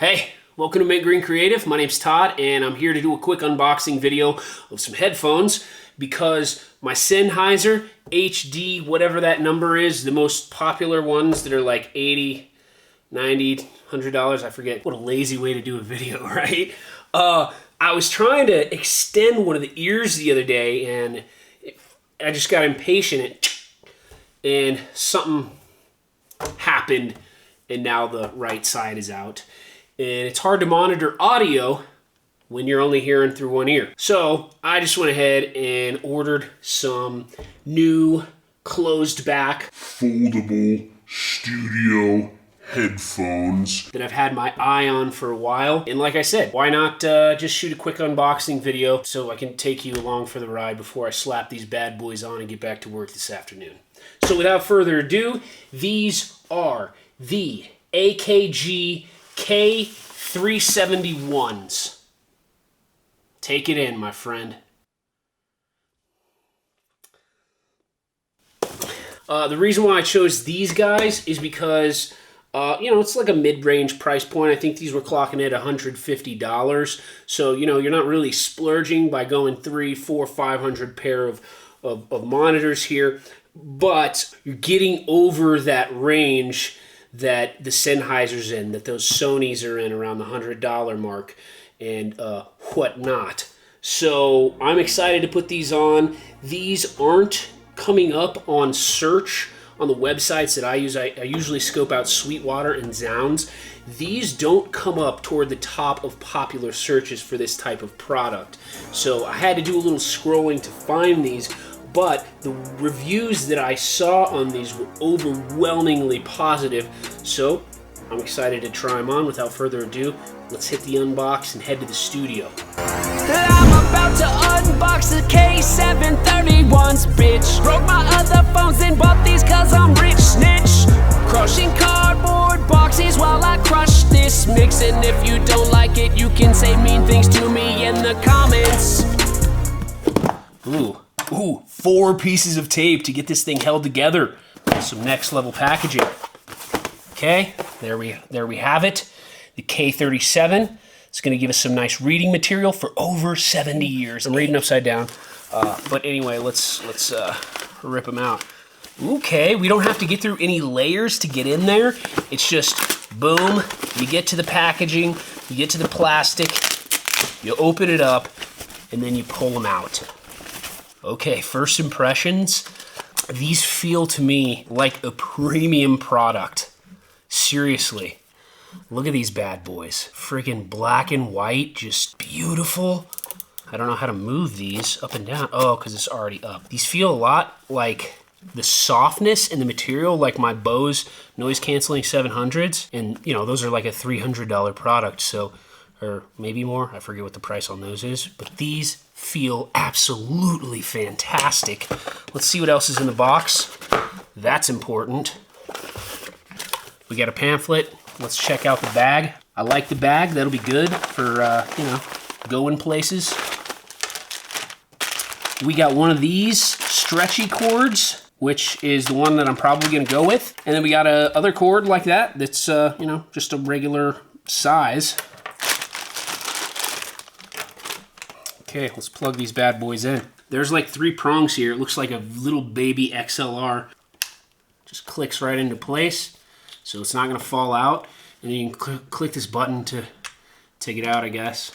Hey, welcome to Mint Green Creative. My name's Todd, and I'm here to do a quick unboxing video of some headphones because my Sennheiser HD, whatever that number is, the most popular ones that are like $80, $90, $100, I forget. What a lazy way to do a video, right? I was trying to extend one of the ears the other day, and I just got impatient, and something happened, and now the right side is out. And it's hard to monitor audio when you're only hearing through one ear. So I just went ahead and ordered some new closed back foldable studio headphones that I've had my eye on for a while. And like I said, why not just shoot a quick unboxing video so I can take you along for the ride before I slap these bad boys on and get back to work this afternoon. So without further ado, these are the AKG K371s. Take it in, my friend. The reason why I chose these guys is because it's like a mid-range price point. I think these were clocking at $150. So, you're not really splurging by going 300, 400, 500 pair of monitors here, but you're getting over that range that the Sennheiser's in, that those Sonys are in around the $100 mark and whatnot. So I'm excited to put these on. These aren't coming up on search on the websites that I use. I usually scope out Sweetwater and Zounds. These don't come up toward the top of popular searches for this type of product. So I had to do a little scrolling to find these, but the reviews that I saw on these were overwhelmingly positive. So I'm excited to try them on. Without further ado, let's hit the unbox and head to the studio. I'm about to unbox the K731s, bitch. Broke my other phones and bought these cause I'm rich, snitch. Crushing cardboard boxes while I crush this mix. And if you don't like it, you can say mean things to me in the comments. Ooh, 4 pieces of tape to get this thing held together. Some next level packaging. Okay, there we have it. The K37. It's going to give us some nice reading material for over 70 years. I'm reading upside down, but anyway, let's rip them out. Okay, we don't have to get through any layers to get in there. It's just boom. You get to the packaging, you get to the plastic, you open it up, and then you pull them out. Okay, first impressions. These feel to me like a premium product. Seriously. Look at these bad boys. Friggin' black and white, just beautiful. I don't know how to move these up and down. Oh, because it's already up. These feel a lot like the softness in the material, like my Bose noise canceling 700s. And, those are like a $300 product, so, or maybe more. I forget what the price on those is. But these feel absolutely fantastic. Let's see what else is in the box. That's important. We got a pamphlet. Let's check out the bag. I like the bag. That'll be good for, going places. We got one of these stretchy cords, which is the one that I'm probably going to go with. And then we got a other cord like that that's, just a regular size. Okay, let's plug these bad boys in. There's like 3 prongs here. It looks like a little baby XLR. Just clicks right into place, so it's not going to fall out. And then you can click this button to take it out, I guess.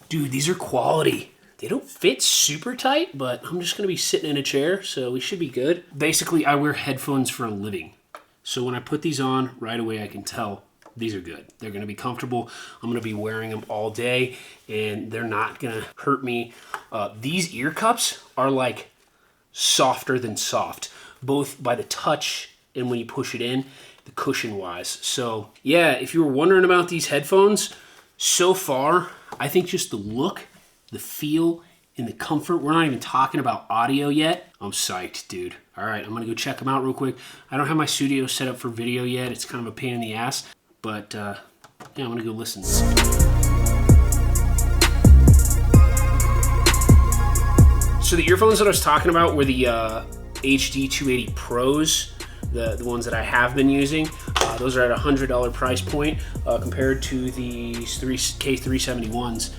Dude, these are quality. They don't fit super tight, but I'm just going to be sitting in a chair, so we should be good. Basically, I wear headphones for a living. So when I put these on, right away I can tell these are good. They're going to be comfortable. I'm going to be wearing them all day, and they're not going to hurt me. These ear cups are like softer than soft, both by the touch and when you push it in, the cushion-wise. So yeah, if you were wondering about these headphones, so far, I think just the look, the feel, and the comfort. We're not even talking about audio yet. I'm psyched, dude. All right, I'm going to go check them out real quick. I don't have my studio set up for video yet. It's kind of a pain in the ass. But, yeah, I'm going to go listen. So the earphones that I was talking about were the HD 280 Pros, the ones that I have been using. Those are at $100 price point compared to these K371s.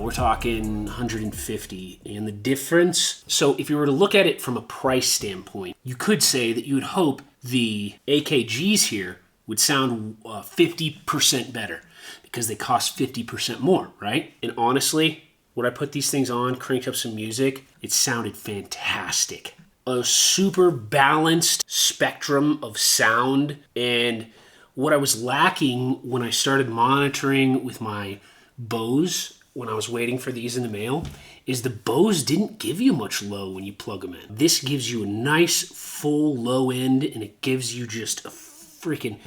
We're talking 150, and the difference. So if you were to look at it from a price standpoint, you could say that you would hope the AKGs here would sound 50% better because they cost 50% more, right? And honestly, when I put these things on, cranked up some music, it sounded fantastic. A super balanced spectrum of sound, and what I was lacking when I started monitoring with my Bose when I was waiting for these in the mail is the Bose didn't give you much low when you plug them in. This gives you a nice full low end, and it gives you just a freaking...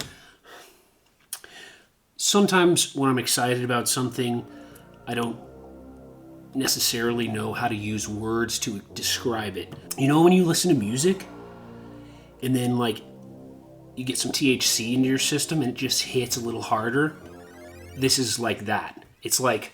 Sometimes when I'm excited about something, I don't necessarily know how to use words to describe it. You know when you listen to music and then like you get some THC into your system and it just hits a little harder? This is like that. It's like